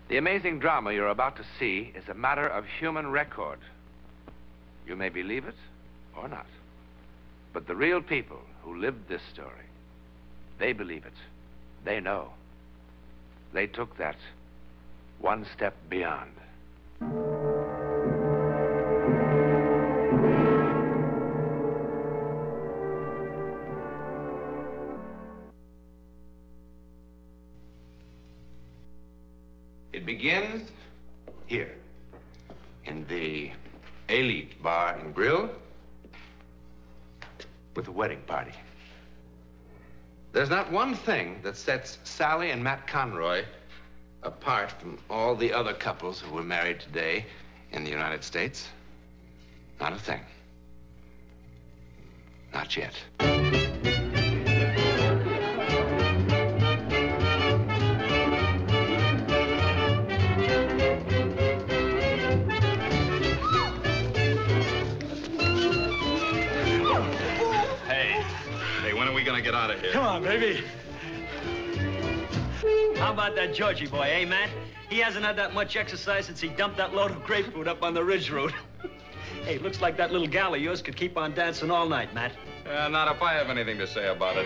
The amazing drama you're about to see is a matter of human record. You may believe it or not. But the real people who lived this story, they believe it. They know. They took that one step beyond. It begins here, in the Elite Bar and Grill, with a wedding party. There's not one thing that sets Sally and Matt Conroy apart from all the other couples who were married today in the United States. Not a thing. Not yet. Gonna get out of here. Come on, baby. How about that Georgie boy, eh, Matt? He hasn't had that much exercise since he dumped that load of grapefruit up on the Ridge Road. Hey, looks like that little gal of yours could keep on dancing all night, Matt. Not if I have anything to say about it.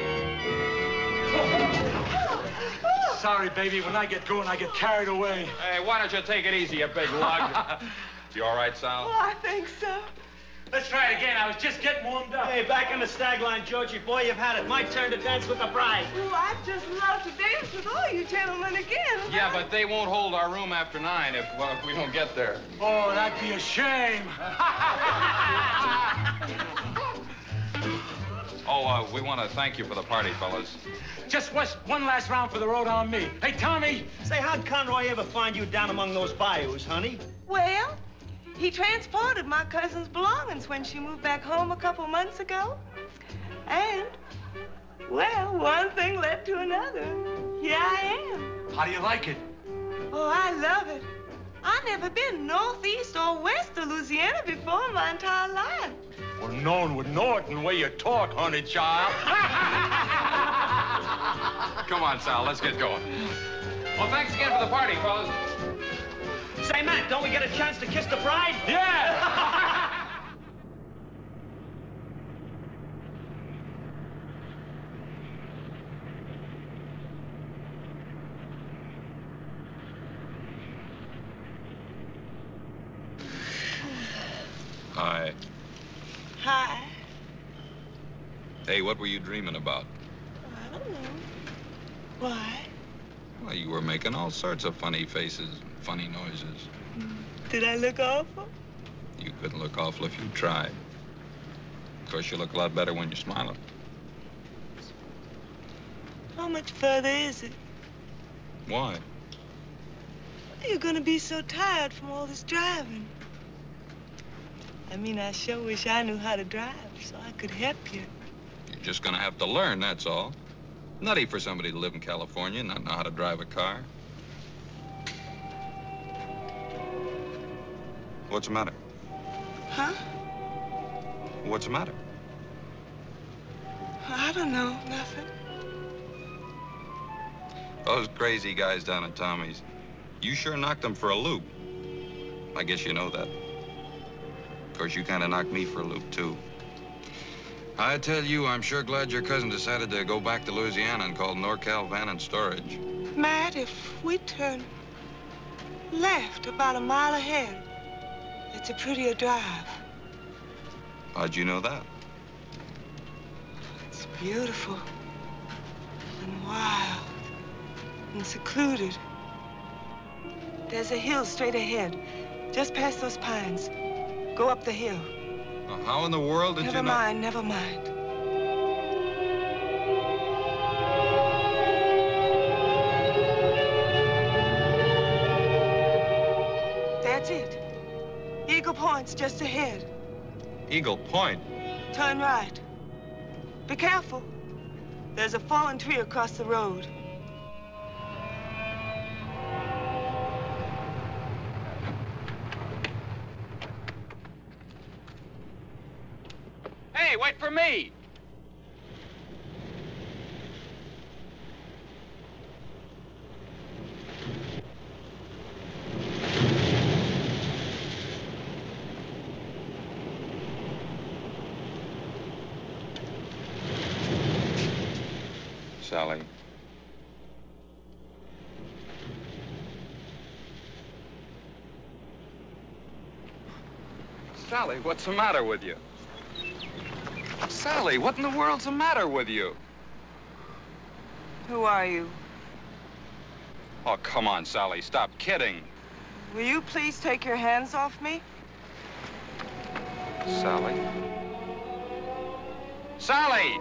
Sorry, baby. When I get going, I get carried away. Hey, why don't you take it easy, you big lug? You all right, Sal? Oh, I think so. Let's try it again. I was just getting warmed up. Hey, back in the stag line, Georgie boy. You've had it. My turn to dance with the bride. Oh, I'd just love to dance with all you gentlemen again. Yeah, but they won't hold our room after 9 if we don't get there. Oh, that'd be a shame. We want to thank you for the party, fellas. Just one last round for the road on me. Hey, Tommy. Say, how'd Conroy ever find you down among those bayous, honey? Well, he transported my cousin's belongings when she moved back home a couple months ago. And, well, one thing led to another. Here I am. How do you like it? Oh, I love it. I've never been northeast or west of Louisiana before in my entire life. Well, no one would know it in the way you talk, honey child. Come on, Sal, let's get going. Well, thanks again for the party, fellas. Say, Matt, don't we get a chance to kiss the bride? Yeah! Hi. Hi. Hey, what were you dreaming about? I don't know. Why? Well, you were making all sorts of funny faces, funny noises. Did I look awful? You couldn't look awful if you tried. Of course, you look a lot better when you're smiling. How much further is it? Why? You're gonna be so tired from all this driving. I mean, I sure wish I knew how to drive so I could help you. You're just gonna have to learn, that's all. Nutty for somebody to live in California and not know how to drive a car. What's the matter? Huh? What's the matter? I don't know, nothing. Those crazy guys down at Tommy's, you sure knocked them for a loop. I guess you know that. Of course, you kind of knocked me for a loop, too. I tell you, I'm sure glad your cousin decided to go back to Louisiana and call NorCal Van and Storage. Matt, if we turn left about a mile ahead, it's a prettier drive. How'd you know that? It's beautiful and wild and secluded. There's a hill straight ahead, just past those pines. Go up the hill. Well, how in the world did you know? Never mind. That's it. Eagle Point's just ahead. Eagle Point? Turn right. Be careful. There's a fallen tree across the road. Hey, wait for me! Sally. Sally, what's the matter with you? Sally, what in the world's the matter with you? Who are you? Oh, come on, Sally, stop kidding. Will you please take your hands off me? Sally? Sally!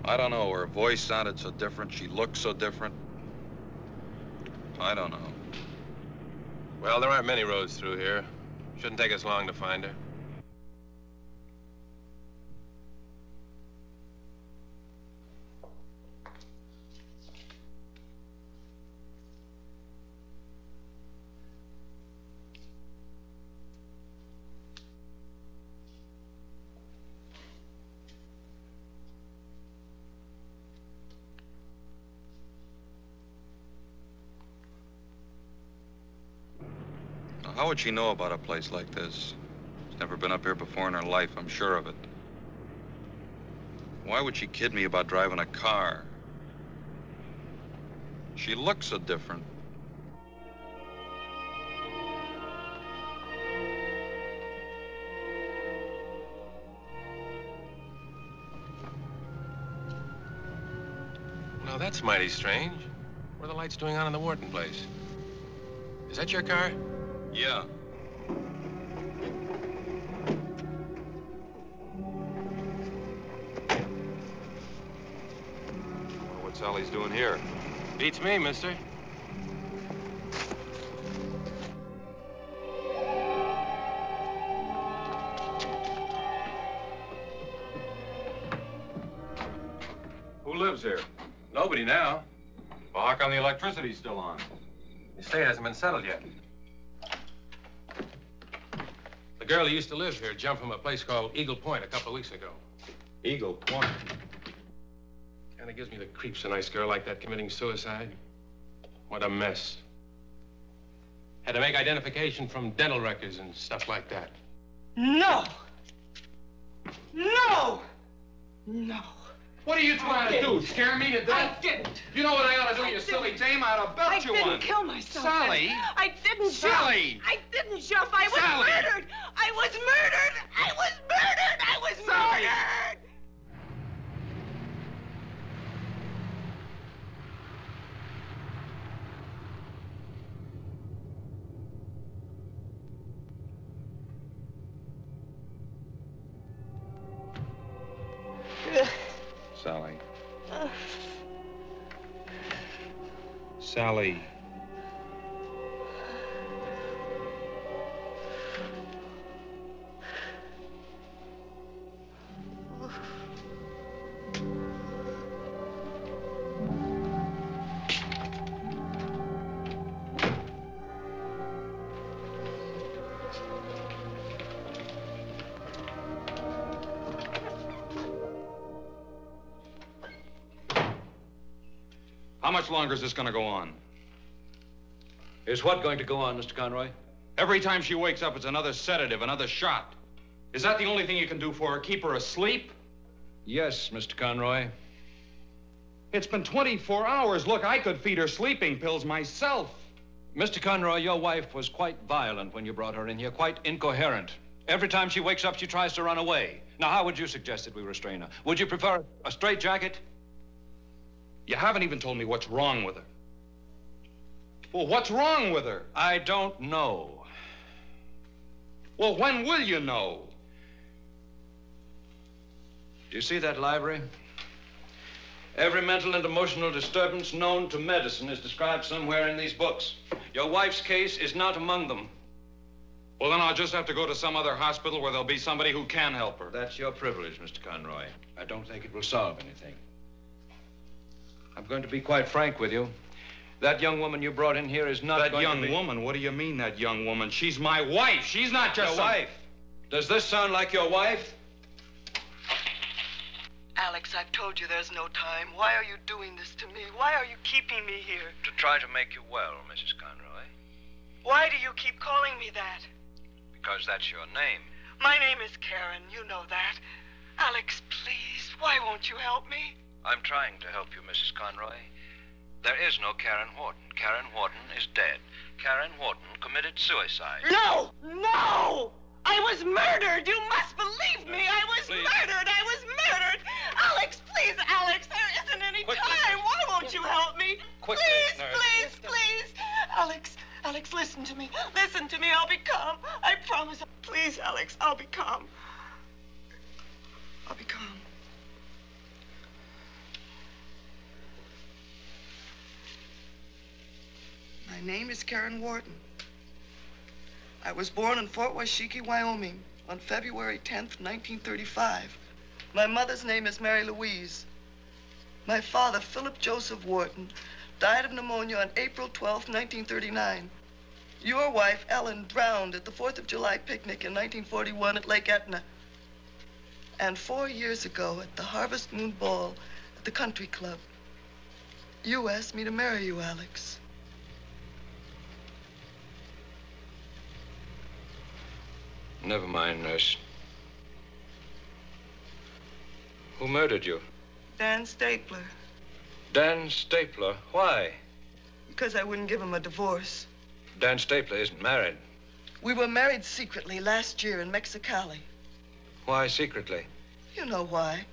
I don't know. Her voice sounded so different. She looked so different. I don't know. Well, there aren't many roads through here. Shouldn't take us long to find her. How would she know about a place like this? She's never been up here before in her life, I'm sure of it. Why would she kid me about driving a car? She looks so different. Well, that's mighty strange. What are the lights doing on in the Wharton place? Is that your car? Yeah. What Sally's doing here? Beats me, mister. Who lives here? Nobody now. Well, how come the electricity's still on? The estate hasn't been settled yet. The girl who used to live here jumped from a place called Eagle Point a couple of weeks ago. Eagle Point. Kind of gives me the creeps, a nice girl like that committing suicide. What a mess. Had to make identification from dental records and stuff like that. No! No! No! What are you trying to do? Scare me to death? I didn't. You know what I ought to do, you silly dame? I ought to belt you I one. didn't kill myself. Sally! I didn't Sally! jump. I didn't jump. I was Sally! murdered. I was murdered. I was murdered. I was Sally! murdered. Sally. Sally. How much longer is this going to go on? Is what going to go on, Mr. Conroy? Every time she wakes up, it's another sedative, another shot. Is that the only thing you can do for her? Keep her asleep? Yes, Mr. Conroy. It's been 24 hours. Look, I could feed her sleeping pills myself. Mr. Conroy, your wife was quite violent when you brought her in here, quite incoherent. Every time she wakes up, she tries to run away. Now, how would you suggest that we restrain her? Would you prefer a straitjacket? You haven't even told me what's wrong with her. Well, what's wrong with her? I don't know. Well, when will you know? Do you see that library? Every mental and emotional disturbance known to medicine is described somewhere in these books. Your wife's case is not among them. Well, then I'll just have to go to some other hospital where there'll be somebody who can help her. That's your privilege, Mr. Conroy. I don't think it will solve anything. I'm going to be quite frank with you. That young woman you brought in here is not That young woman? What do you mean, that young woman? She's my wife. She's not just your wife. Does this sound like your wife? Alex, I've told you there's no time. Why are you doing this to me? Why are you keeping me here? To try to make you well, Mrs. Conroy. Why do you keep calling me that? Because that's your name. My name is Karen. You know that. Alex, please, why won't you help me? I'm trying to help you, Mrs. Conroy. There is no Karen Wharton. Karen Wharton is dead. Karen Wharton committed suicide. No! No! I was murdered! You must believe me! I was murdered! I was murdered! Alex, please, Alex, there isn't any time! Why won't you help me? Quickly, please, nurse. please, please! Alex, listen to me. Listen to me. I'll be calm. I promise. Please, Alex, I'll be calm. I'll be calm. My name is Karen Wharton. I was born in Fort Washakie, Wyoming, on February 10th, 1935. My mother's name is Mary Louise. My father, Philip Joseph Wharton, died of pneumonia on April 12th, 1939. Your wife, Ellen, drowned at the 4th of July picnic in 1941 at Lake Etna. And 4 years ago, at the Harvest Moon Ball at the Country Club, you asked me to marry you, Alex. Never mind, nurse. Who murdered you? Dan Stapler. Dan Stapler. Why? Because I wouldn't give him a divorce. Dan Stapler isn't married. We were married secretly last year in Mexicali. Why secretly? You know why.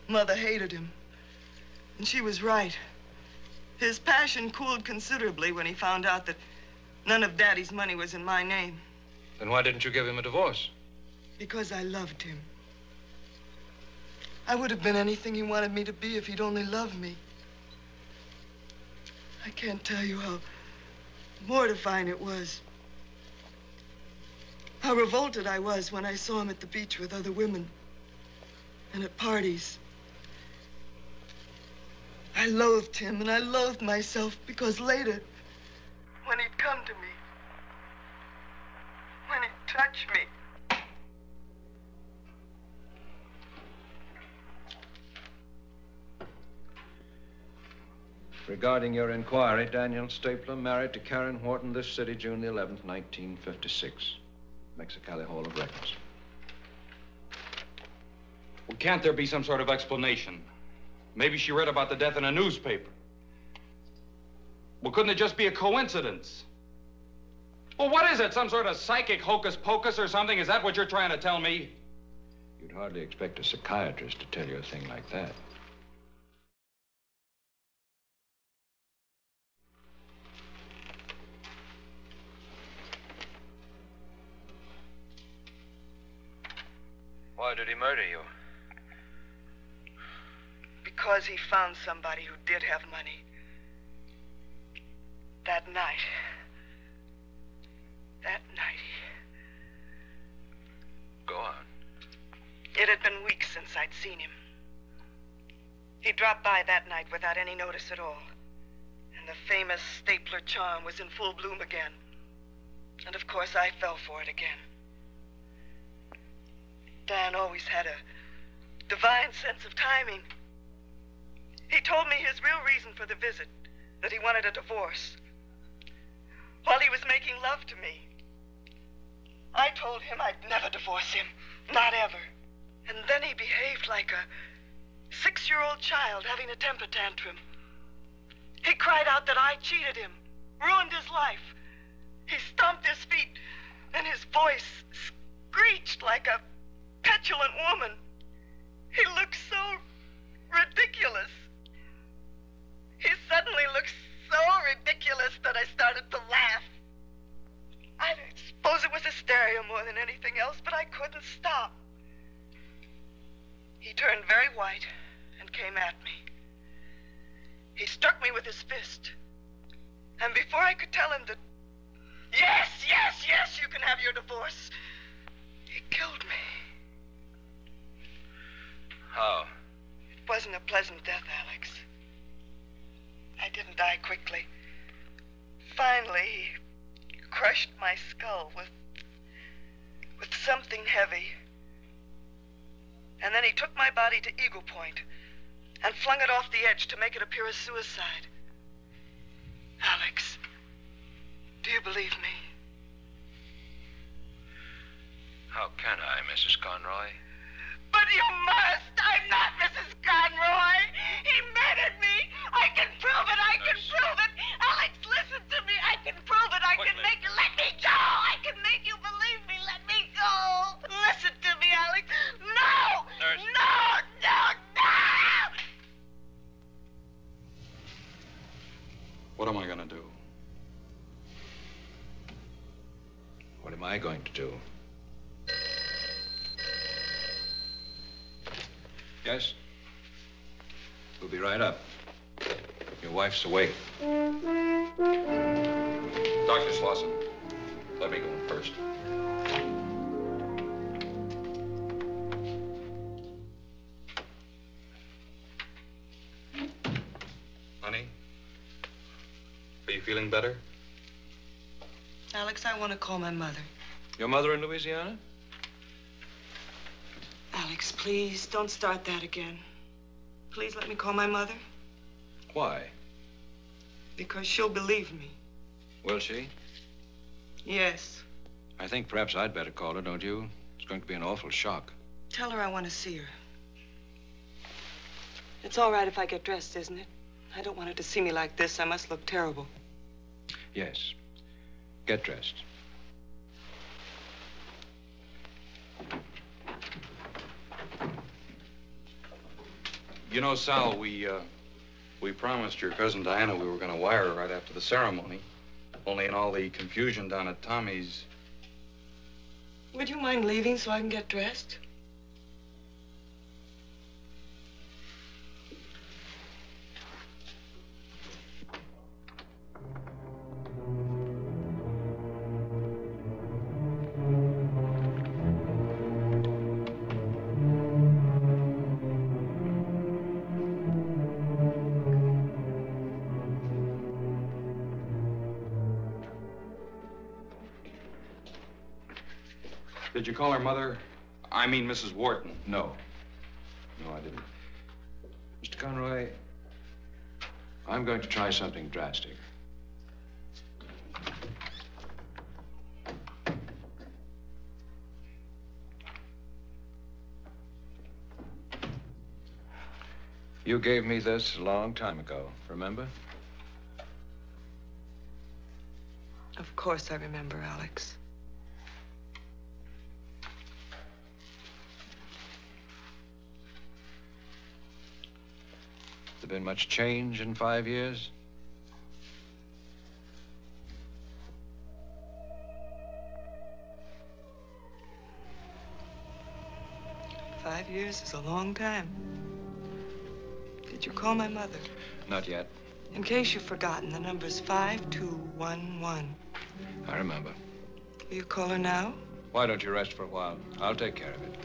Mother hated him. And she was right. His passion cooled considerably when he found out that none of Daddy's money was in my name. Then why didn't you give him a divorce? Because I loved him. I would have been anything he wanted me to be if he'd only loved me. I can't tell you how mortifying it was. How revolted I was when I saw him at the beach with other women and at parties. I loathed him and I loathed myself because later, when he'd come to me, when he'd touch me, Regarding your inquiry, Daniel Stapler married to Karen Wharton this city, June the 11th, 1956. Mexicali Hall of Records. Well, can't there be some sort of explanation? Maybe she read about the death in a newspaper. Well, couldn't it just be a coincidence? Well, what is it? Some sort of psychic hocus pocus or something? Is that what you're trying to tell me? You'd hardly expect a psychiatrist to tell you a thing like that. Why did he murder you? because he found somebody who did have money. That night, Go on. It had been weeks since I'd seen him. He dropped by that night without any notice at all. And the famous Stapler charm was in full bloom again. And of course, I fell for it again. Dan always had a divine sense of timing. He told me his real reason for the visit, that he wanted a divorce. While he was making love to me, I told him I'd never divorce him, not ever. And then he behaved like a 6-year-old child having a temper tantrum. He cried out that I cheated him, ruined his life. He stomped his feet, and his voice screeched like a petulant woman. He looked so ridiculous. He suddenly looked so ridiculous that I started to laugh. I suppose it was hysteria more than anything else, but I couldn't stop. He turned very white and came at me. He struck me with his fist. And before I could tell him that Yes, yes, yes, you can have your divorce. He killed me. How? It wasn't a pleasant death, Alex. I didn't die quickly. Finally, he crushed my skull with something heavy. And then he took my body to Eagle Point and flung it off the edge to make it appear as suicide. Alex, do you believe me? How can I, Mrs. Conroy? But you must. I'm not Mrs. Conroy. He murdered me. I can prove it. I can prove it. Alex, listen to me. I can prove it. I can make you let me go. I can make you believe me. Let me go. Listen to me, Alex. No. Nurse. No, no, no. What am I gonna do? What am I going to do? Yes? We'll be right up. Your wife's awake. Dr. Slauson, let me go in first. Honey, are you feeling better? Alex, I want to call my mother. Your mother in Louisiana? Alex, please, don't start that again. Please let me call my mother. Why? Because she'll believe me. Will she? Yes. I think perhaps I'd better call her, don't you? It's going to be an awful shock. Tell her I want to see her. It's all right if I get dressed, isn't it? I don't want her to see me like this. I must look terrible. Yes. Get dressed. You know, Sal, we promised your cousin Diana we were going to wire her right after the ceremony. Only in all the confusion down at Tommy's. Would you mind leaving so I can get dressed? Did you call her mother? I mean, Mrs. Wharton. No. No, I didn't. Mr. Conroy, I'm going to try something drastic. You gave me this a long time ago, remember? Of course I remember, Alex. Has there been much change in 5 years? Five years is a long time. Did you call my mother? Not yet. In case you've forgotten, the number's 5211. I remember. Will you call her now? Why don't you rest for a while? I'll take care of it.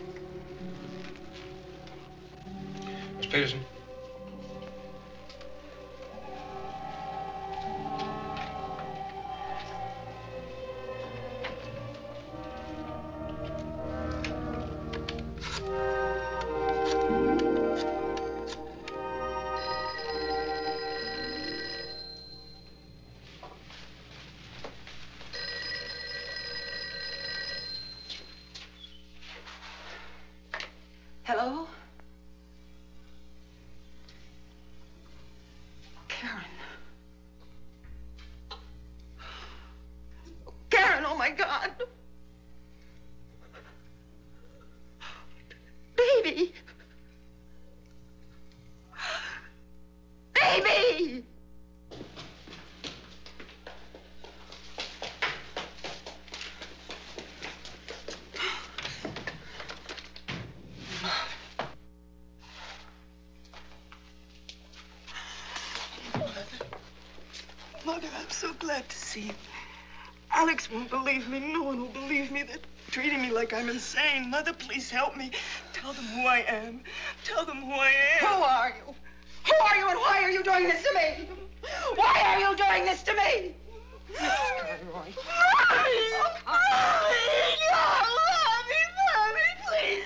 Miss Peterson? Hello? Karen. Karen, oh my God. Baby. Baby! Mother, I'm so glad to see you. Alex won't believe me. No one will believe me. They're treating me like I'm insane. Mother, please help me. Tell them who I am. Tell them who I am. Who are you? Who are you and why are you doing this to me? Why are you doing this to me? Mrs. Conroy. Mommy, please.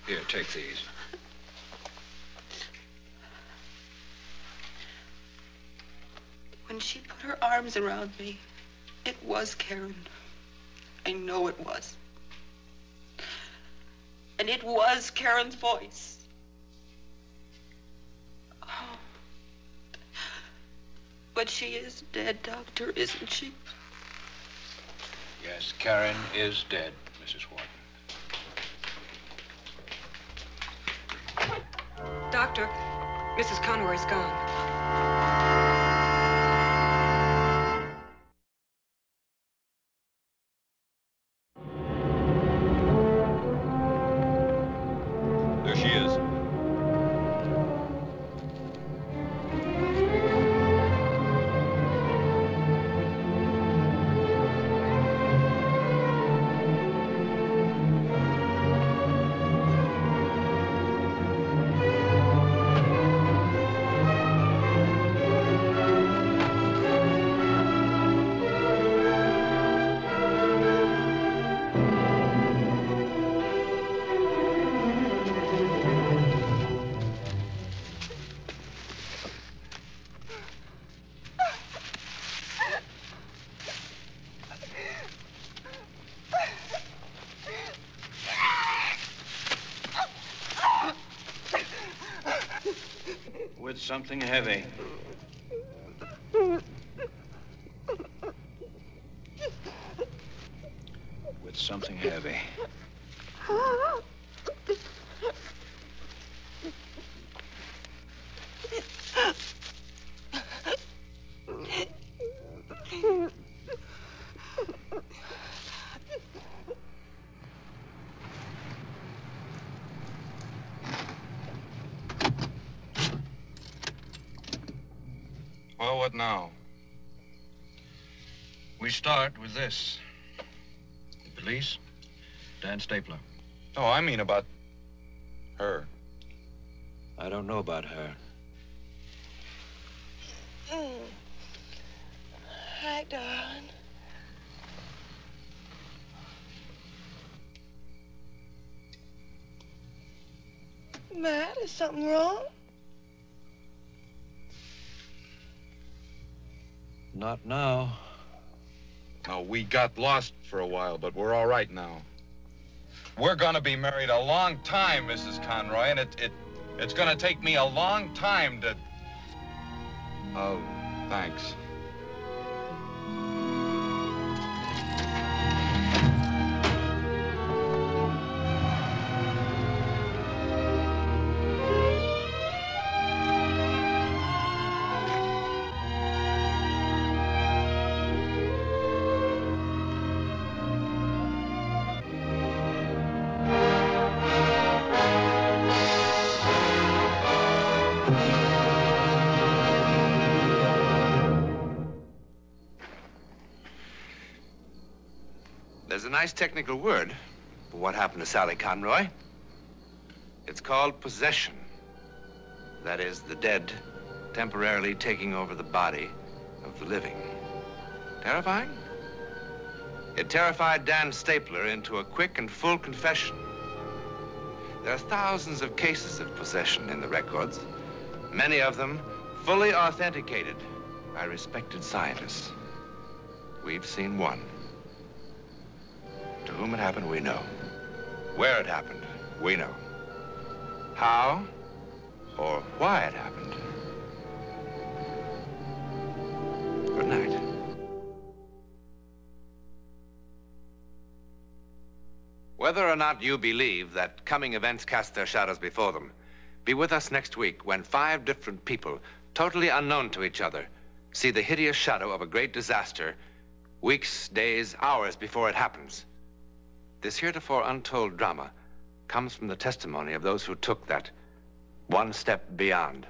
Here, take these. When she put her arms around me, it was Karen. I know it was. And it was Karen's voice. Oh. But she is dead, Doctor, isn't she? Yes, Karen is dead, Mrs. Wharton. Doctor, Mrs. Conroy's gone. There she is. With something heavy. With something heavy. Well, what now? We start with this. The police, Dan Stapler. Oh, I mean about her. I don't know about her. Hi, darling. Matt, is something wrong? Not now. No, we got lost for a while, but we're all right now. We're gonna be married a long time, Mrs. Conroy, and it's gonna take me a long time to... Oh, thanks. There's a nice technical word for what happened to Sally Conroy. It's called possession. That is, the dead temporarily taking over the body of the living. Terrifying? It terrified Dan Stapler into a quick and full confession. There are thousands of cases of possession in the records, many of them fully authenticated by respected scientists. We've seen one. To whom it happened, we know. Where it happened, we know. How or why it happened. Good night. Whether or not you believe that coming events cast their shadows before them, be with us next week when 5 different people, totally unknown to each other, see the hideous shadow of a great disaster weeks, days, hours before it happens. This heretofore untold drama comes from the testimony of those who took that one step beyond.